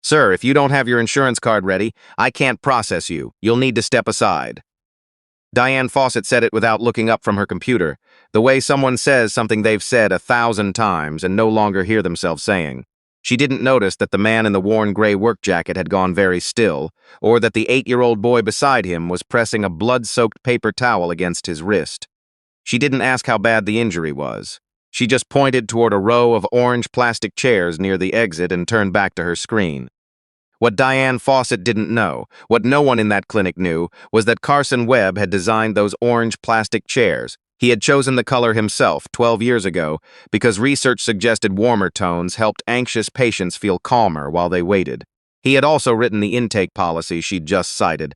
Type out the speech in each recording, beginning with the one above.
Sir, if you don't have your insurance card ready, I can't process you. You'll need to step aside. Diane Fawcett said it without looking up from her computer, the way someone says something they've said 1,000 times and no longer hear themselves saying. She didn't notice that the man in the worn gray work jacket had gone very still, or that the 8-year-old boy beside him was pressing a blood-soaked paper towel against his wrist. She didn't ask how bad the injury was. She just pointed toward a row of orange plastic chairs near the exit and turned back to her screen. What Diane Fawcett didn't know, what no one in that clinic knew, was that Carson Webb had designed those orange plastic chairs. He had chosen the color himself 12 years ago because research suggested warmer tones helped anxious patients feel calmer while they waited. He had also written the intake policy she'd just cited,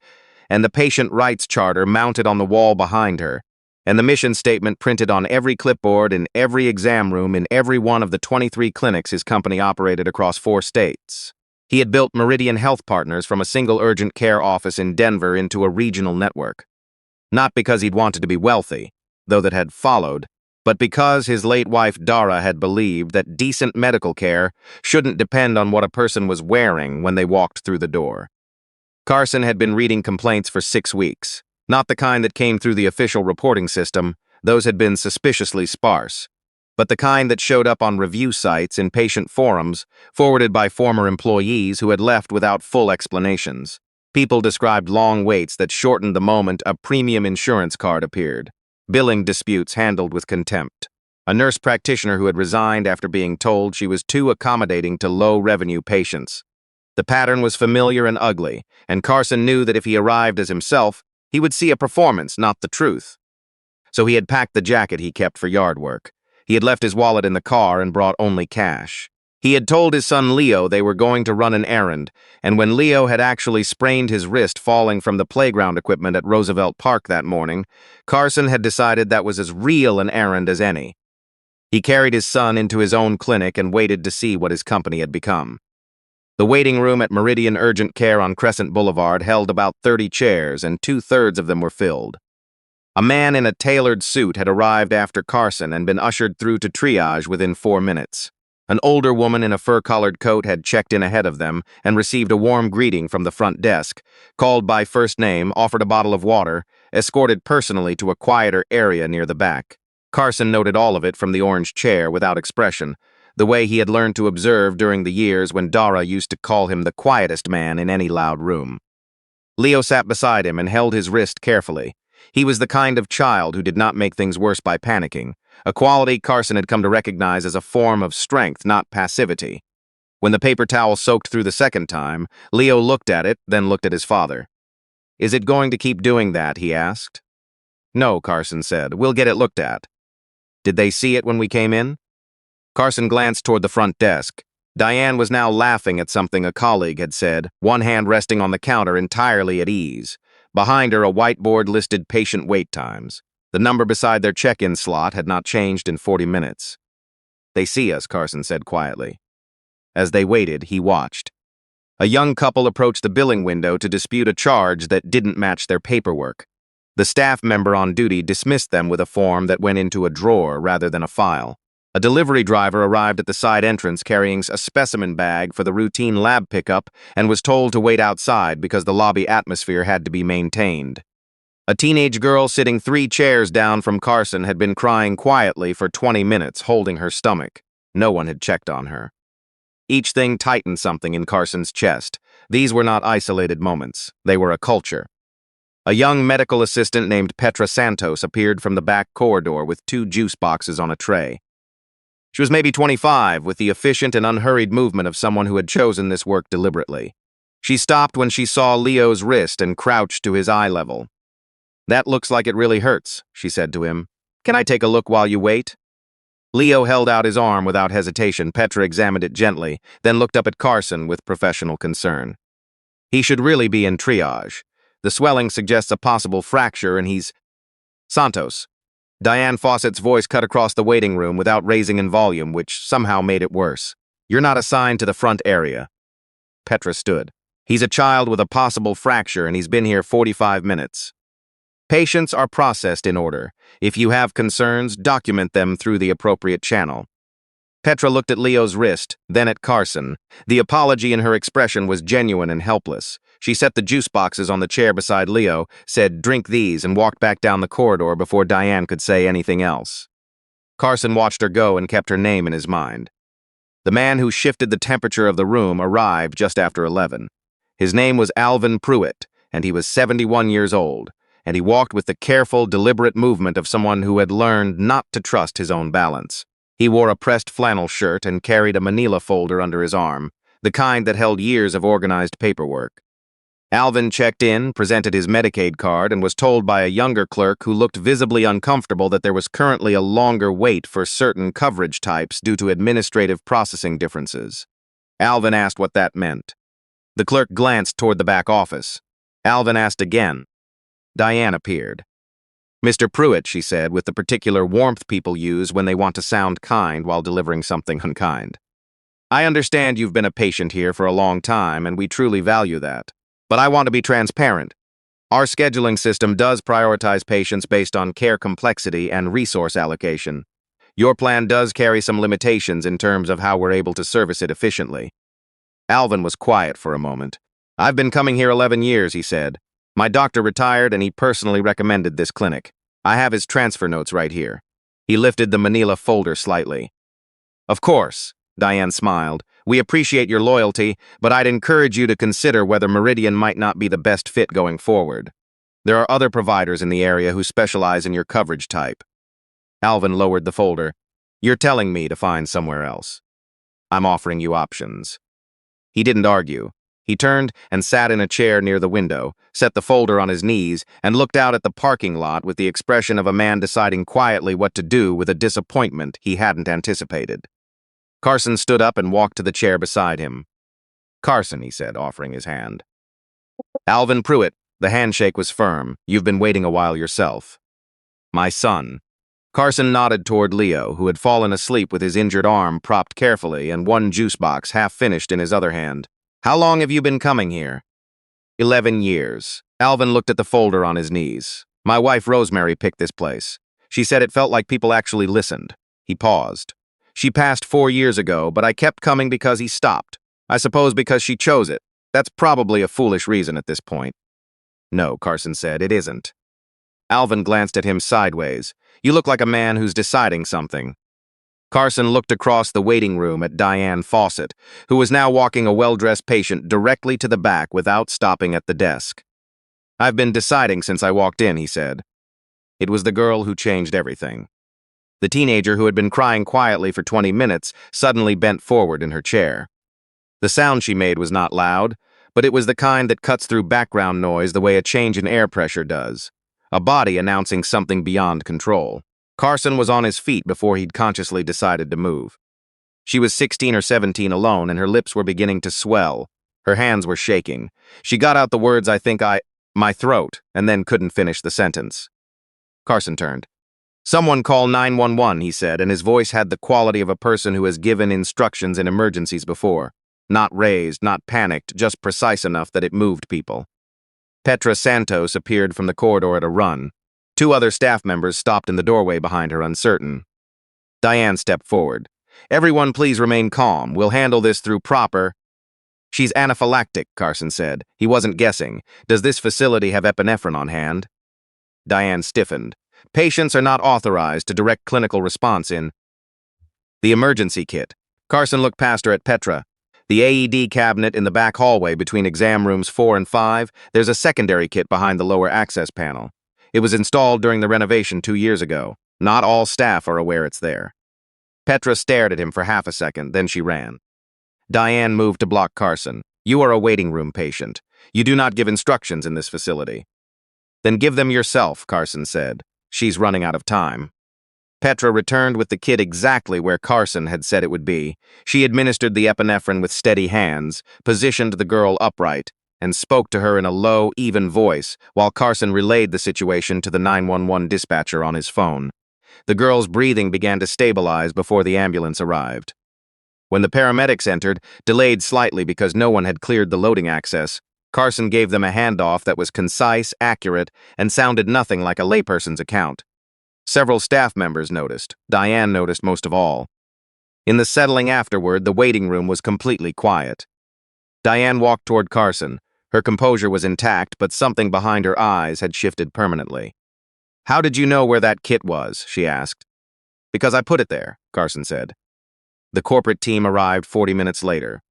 and the patient rights charter mounted on the wall behind her, and the mission statement printed on every clipboard in every exam room in every one of the 23 clinics his company operated across 4 states. He had built Meridian Health Partners from a single urgent care office in Denver into a regional network. Not because he'd wanted to be wealthy, though that had followed, but because his late wife Dara had believed that decent medical care shouldn't depend on what a person was wearing when they walked through the door. Carson had been reading complaints for 6 weeks, not the kind that came through the official reporting system. Those had been suspiciously sparse, but the kind that showed up on review sites in patient forums, forwarded by former employees who had left without full explanations. People described long waits that shortened the moment a premium insurance card appeared, billing disputes handled with contempt, a nurse practitioner who had resigned after being told she was too accommodating to low-revenue patients. The pattern was familiar and ugly, and Carson knew that if he arrived as himself, he would see a performance, not the truth. So he had packed the jacket he kept for yard work. He had left his wallet in the car and brought only cash. He had told his son Leo they were going to run an errand, and when Leo had actually sprained his wrist falling from the playground equipment at Roosevelt Park that morning, Carson had decided that was as real an errand as any. He carried his son into his own clinic and waited to see what his company had become. The waiting room at Meridian Urgent Care on Crescent Boulevard held about 30 chairs, and 2/3 of them were filled. A man in a tailored suit had arrived after Carson and been ushered through to triage within 4 minutes. An older woman in a fur-collared coat had checked in ahead of them and received a warm greeting from the front desk, called by first name, offered a bottle of water, escorted personally to a quieter area near the back. Carson noted all of it from the orange chair without expression, the way he had learned to observe during the years when Dara used to call him the quietest man in any loud room. Leo sat beside him and held his wrist carefully. He was the kind of child who did not make things worse by panicking, a quality Carson had come to recognize as a form of strength, not passivity. When the paper towel soaked through the second time, Leo looked at it, then looked at his father. "Is it going to keep doing that?" he asked. "No," Carson said. "We'll get it looked at." "Did they see it when we came in?" Carson glanced toward the front desk. Diane was now laughing at something a colleague had said, one hand resting on the counter entirely at ease. Behind her, a whiteboard listed patient wait times. The number beside their check-in slot had not changed in 40 minutes. "They see us," Carson said quietly. As they waited, he watched. A young couple approached the billing window to dispute a charge that didn't match their paperwork. The staff member on duty dismissed them with a form that went into a drawer rather than a file. A delivery driver arrived at the side entrance carrying a specimen bag for the routine lab pickup and was told to wait outside because the lobby atmosphere had to be maintained. A teenage girl sitting 3 chairs down from Carson had been crying quietly for 20 minutes, holding her stomach. No one had checked on her. Each thing tightened something in Carson's chest. These were not isolated moments. They were a culture. A young medical assistant named Petra Santos appeared from the back corridor with 2 juice boxes on a tray. She was maybe 25, with the efficient and unhurried movement of someone who had chosen this work deliberately. She stopped when she saw Leo's wrist and crouched to his eye level. "That looks like it really hurts," she said to him. "Can I take a look while you wait?" Leo held out his arm without hesitation. Petra examined it gently, then looked up at Carson with professional concern. "He should really be in triage. The swelling suggests a possible fracture and he's—" "Santos." Diane Fawcett's voice cut across the waiting room without raising in volume, which somehow made it worse. "You're not assigned to the front area." Petra stood. "He's a child with a possible fracture and he's been here 45 minutes. Patients are processed in order. If you have concerns, document them through the appropriate channel." Petra looked at Leo's wrist, then at Carson. The apology in her expression was genuine and helpless. She set the juice boxes on the chair beside Leo, said, "Drink these," and walked back down the corridor before Diane could say anything else. Carson watched her go and kept her name in his mind. The man who shifted the temperature of the room arrived just after 11. His name was Alvin Pruitt, and he was 71 years old, and he walked with the careful, deliberate movement of someone who had learned not to trust his own balance. He wore a pressed flannel shirt and carried a manila folder under his arm, the kind that held years of organized paperwork. Alvin checked in, presented his Medicaid card, and was told by a younger clerk who looked visibly uncomfortable that there was currently a longer wait for certain coverage types due to administrative processing differences. Alvin asked what that meant. The clerk glanced toward the back office. Alvin asked again. Diane appeared. "Mr. Pruitt," she said, with the particular warmth people use when they want to sound kind while delivering something unkind. "I understand you've been a patient here for a long time, and we truly value that. But I want to be transparent. Our scheduling system does prioritize patients based on care complexity and resource allocation. Your plan does carry some limitations in terms of how we're able to service it efficiently." Alvin was quiet for a moment. "I've been coming here 11 years, he said. My doctor retired and he personally recommended this clinic. I have his transfer notes right here." He lifted the manila folder slightly. "Of course," Diane smiled. "We appreciate your loyalty, but I'd encourage you to consider whether Meridian might not be the best fit going forward. There are other providers in the area who specialize in your coverage type." Alvin lowered the folder. "You're telling me to find somewhere else. I'm offering you options." He didn't argue. He turned and sat in a chair near the window, set the folder on his knees, and looked out at the parking lot with the expression of a man deciding quietly what to do with a disappointment he hadn't anticipated. Carson stood up and walked to the chair beside him. "Carson," he said, offering his hand. "Alvin Pruitt." The handshake was firm. "You've been waiting a while yourself." "My son." Carson nodded toward Leo, who had fallen asleep with his injured arm propped carefully and one juice box half-finished in his other hand. "How long have you been coming here?" 11 years. Alvin looked at the folder on his knees. "My wife Rosemary picked this place. She said it felt like people actually listened." He paused. "She passed 4 years ago, but I kept coming because he stopped. I suppose because she chose it. That's probably a foolish reason at this point." "No," Carson said, "it isn't." Alvin glanced at him sideways. "You look like a man who's deciding something." Carson looked across the waiting room at Diane Fawcett, who was now walking a well-dressed patient directly to the back without stopping at the desk. "I've been deciding since I walked in," he said. It was the girl who changed everything. The teenager who had been crying quietly for 20 minutes suddenly bent forward in her chair. The sound she made was not loud, but it was the kind that cuts through background noise the way a change in air pressure does. A body announcing something beyond control. Carson was on his feet before he'd consciously decided to move. She was 16 or 17 alone, and her lips were beginning to swell. Her hands were shaking. She got out the words, my throat, and then couldn't finish the sentence. Carson turned. "Someone call 911, he said, and his voice had the quality of a person who has given instructions in emergencies before. Not raised, not panicked, just precise enough that it moved people. Petra Santos appeared from the corridor at a run. 2 other staff members stopped in the doorway behind her, uncertain. Diane stepped forward. "Everyone please remain calm. We'll handle this through proper—" "She's anaphylactic," Carson said. He wasn't guessing. "Does this facility have epinephrine on hand?" Diane stiffened. "Patients are not authorized to direct clinical response in—" "The emergency kit." Carson looked past her at Petra. "The AED cabinet in the back hallway between exam rooms 4 and 5, there's a secondary kit behind the lower access panel. It was installed during the renovation 2 years ago. Not all staff are aware it's there." Petra stared at him for half a second, then she ran. Diane moved to block Carson. "You are a waiting room patient. You do not give instructions in this facility." "Then give them yourself," Carson said. "She's running out of time." Petra returned with the kit exactly where Carson had said it would be. She administered the epinephrine with steady hands, positioned the girl upright, and spoke to her in a low, even voice while Carson relayed the situation to the 911 dispatcher on his phone. The girl's breathing began to stabilize before the ambulance arrived. When the paramedics entered, delayed slightly because no one had cleared the loading access, Carson gave them a handoff that was concise, accurate, and sounded nothing like a layperson's account. Several staff members noticed. Diane noticed most of all. In the settling afterward, the waiting room was completely quiet. Diane walked toward Carson. Her composure was intact, but something behind her eyes had shifted permanently. "How did you know where that kit was?" she asked. "Because I put it there," Carson said. The corporate team arrived 40 minutes later.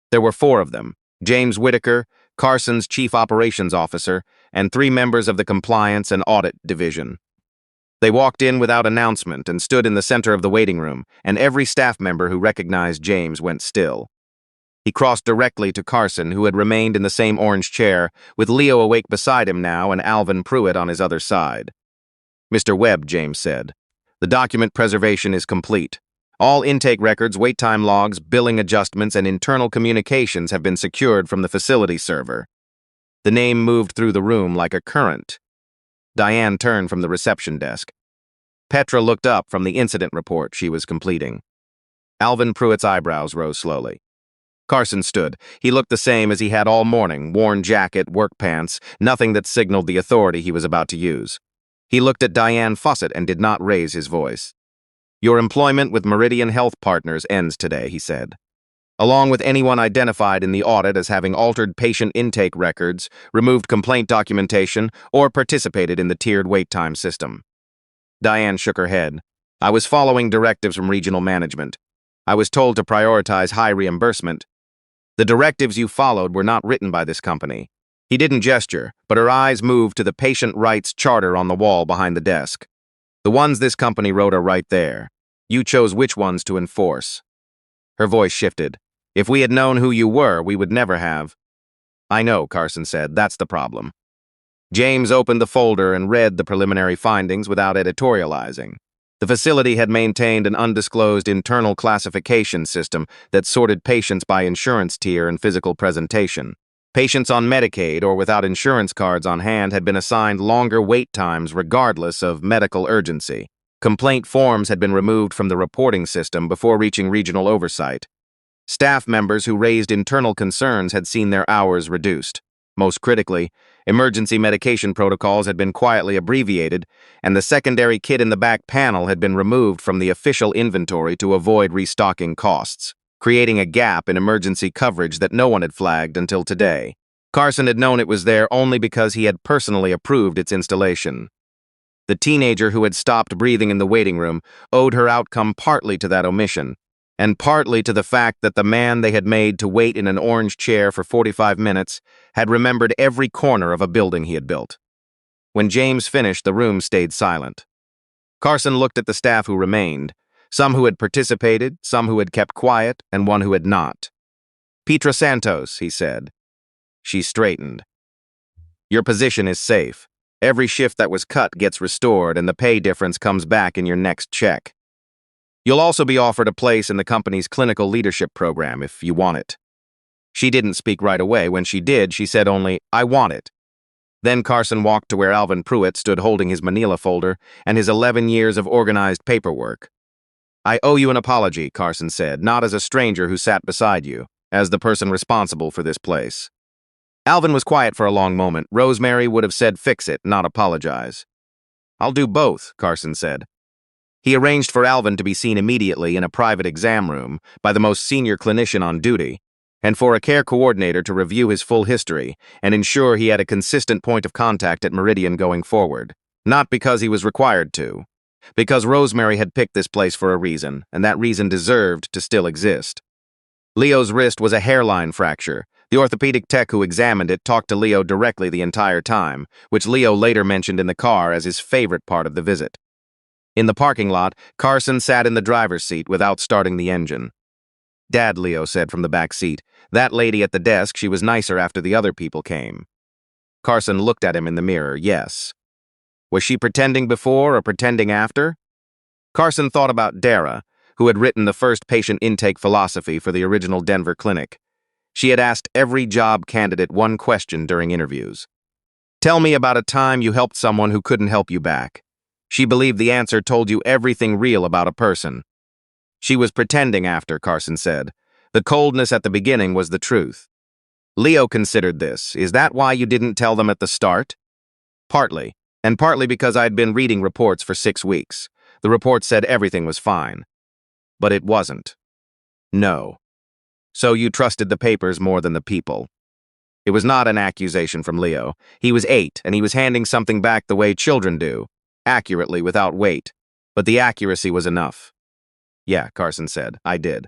There were 4 of them: James Whitaker, Carson's chief operations officer, and 3 members of the compliance and audit division. They walked in without announcement and stood in the center of the waiting room, and every staff member who recognized James went still. He crossed directly to Carson, who had remained in the same orange chair, with Leo awake beside him now and Alvin Pruitt on his other side. "Mr. Webb," James said, "the document preservation is complete. All intake records, wait time logs, billing adjustments, and internal communications have been secured from the facility server." The name moved through the room like a current. Diane turned from the reception desk. Petra looked up from the incident report she was completing. Alvin Pruitt's eyebrows rose slowly. Carson stood. He looked the same as he had all morning: worn jacket, work pants, nothing that signaled the authority he was about to use. He looked at Diane Fawcett and did not raise his voice. "Your employment with Meridian Health Partners ends today," he said. "Along with anyone identified in the audit as having altered patient intake records, removed complaint documentation, or participated in the tiered wait time system." Diane shook her head. "I was following directives from regional management. I was told to prioritize high reimbursement. The directives you followed were not written by this company." He didn't gesture, but her eyes moved to the patient rights charter on the wall behind the desk. "The ones this company wrote are right there. You chose which ones to enforce." Her voice shifted. "If we had known who you were, we would never have." "I know," Carson said. "That's the problem." James opened the folder and read the preliminary findings without editorializing. The facility had maintained an undisclosed internal classification system that sorted patients by insurance tier and physical presentation. Patients on Medicaid or without insurance cards on hand had been assigned longer wait times regardless of medical urgency. Complaint forms had been removed from the reporting system before reaching regional oversight. Staff members who raised internal concerns had seen their hours reduced. Most critically, emergency medication protocols had been quietly abbreviated, and the secondary kit in the back panel had been removed from the official inventory to avoid restocking costs, creating a gap in emergency coverage that no one had flagged until today. Carson had known it was there only because he had personally approved its installation. The teenager who had stopped breathing in the waiting room owed her outcome partly to that omission, and partly to the fact that the man they had made to wait in an orange chair for 45 minutes had remembered every corner of a building he had built. When James finished, the room stayed silent. Carson looked at the staff who remained, some who had participated, some who had kept quiet, and one who had not. "Petra Santos," he said. She straightened. "Your position is safe. Every shift that was cut gets restored, and the pay difference comes back in your next check. You'll also be offered a place in the company's clinical leadership program if you want it." She didn't speak right away. When she did, she said only, "I want it." Then Carson walked to where Alvin Pruitt stood holding his manila folder and his 11 years of organized paperwork. "I owe you an apology," Carson said, "not as a stranger who sat beside you, as the person responsible for this place." Alvin was quiet for a long moment. Rosemary would have said fix it, not apologize. "I'll do both," Carson said. He arranged for Alvin to be seen immediately in a private exam room by the most senior clinician on duty, and for a care coordinator to review his full history and ensure he had a consistent point of contact at Meridian going forward. Not because he was required to, because Rosemary had picked this place for a reason, and that reason deserved to still exist. Leo's wrist was a hairline fracture. The orthopedic tech who examined it talked to Leo directly the entire time, which Leo later mentioned in the car as his favorite part of the visit. In the parking lot, Carson sat in the driver's seat without starting the engine. "Dad," Leo said from the back seat, "that lady at the desk, she was nicer after the other people came." Carson looked at him in the mirror. Yes. Was she pretending before or pretending after? Carson thought about Dara, who had written the first patient intake philosophy for the original Denver clinic. She had asked every job candidate one question during interviews. "Tell me about a time you helped someone who couldn't help you back." She believed the answer told you everything real about a person. She was pretending after, Carson said. The coldness at the beginning was the truth. Leo considered this. Is that why you didn't tell them at the start? Partly, and partly because I'd been reading reports for 6 weeks. The report said everything was fine. But it wasn't. No. So you trusted the papers more than the people. It was not an accusation from Leo. He was 8, and he was handing something back the way children do, accurately without weight. But the accuracy was enough. Yeah, Carson said. I did.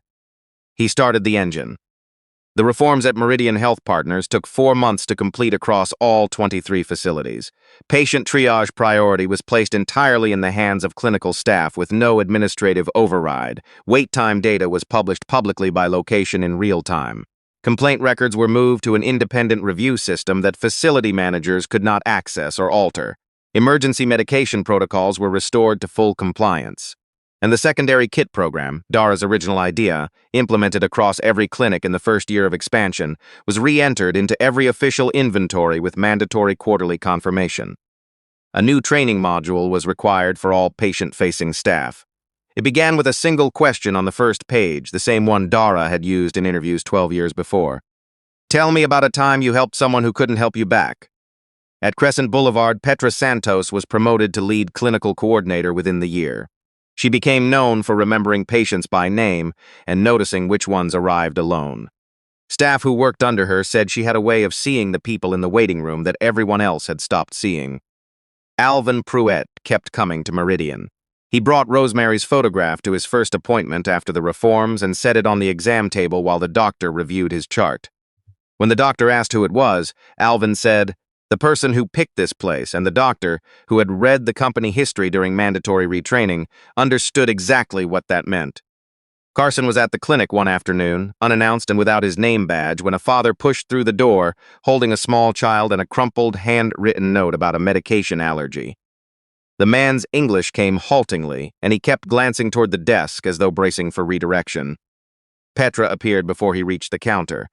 He started the engine. The reforms at Meridian Health Partners took 4 months to complete across all 23 facilities. Patient triage priority was placed entirely in the hands of clinical staff with no administrative override. Wait time data was published publicly by location in real time. Complaint records were moved to an independent review system that facility managers could not access or alter. Emergency medication protocols were restored to full compliance. And the secondary kit program, Dara's original idea, implemented across every clinic in the first year of expansion, was re-entered into every official inventory with mandatory quarterly confirmation. A new training module was required for all patient-facing staff. It began with a single question on the first page, the same one Dara had used in interviews 12 years before. Tell me about a time you helped someone who couldn't help you back. At Crescent Boulevard, Petra Santos was promoted to lead clinical coordinator within the year. She became known for remembering patients by name and noticing which ones arrived alone. Staff who worked under her said she had a way of seeing the people in the waiting room that everyone else had stopped seeing. Alvin Pruett kept coming to Meridian. He brought Rosemary's photograph to his first appointment after the reforms and set it on the exam table while the doctor reviewed his chart. When the doctor asked who it was, Alvin said, "The person who picked this place," and the doctor, who had read the company history during mandatory retraining, understood exactly what that meant. Carson was at the clinic one afternoon, unannounced and without his name badge, when a father pushed through the door, holding a small child and a crumpled, handwritten note about a medication allergy. The man's English came haltingly, and he kept glancing toward the desk as though bracing for redirection. Petra appeared before he reached the counter.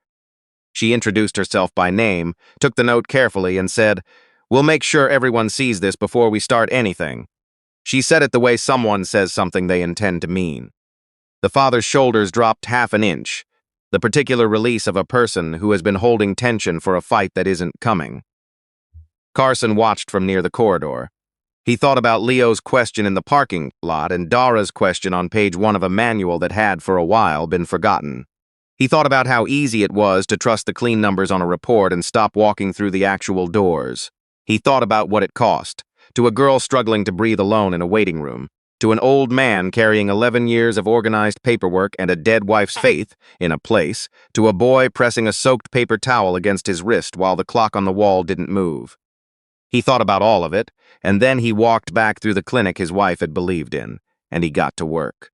She introduced herself by name, took the note carefully, and said, "We'll make sure everyone sees this before we start anything." She said it the way someone says something they intend to mean. The father's shoulders dropped half an inch, the particular release of a person who has been holding tension for a fight that isn't coming. Carson watched from near the corridor. He thought about Leo's question in the parking lot and Dara's question on page 1 of a manual that had, for a while, been forgotten. He thought about how easy it was to trust the clean numbers on a report and stop walking through the actual doors. He thought about what it cost, to a girl struggling to breathe alone in a waiting room, to an old man carrying 11 years of organized paperwork and a dead wife's faith in a place, to a boy pressing a soaked paper towel against his wrist while the clock on the wall didn't move. He thought about all of it, and then he walked back through the clinic his wife had believed in, and he got to work.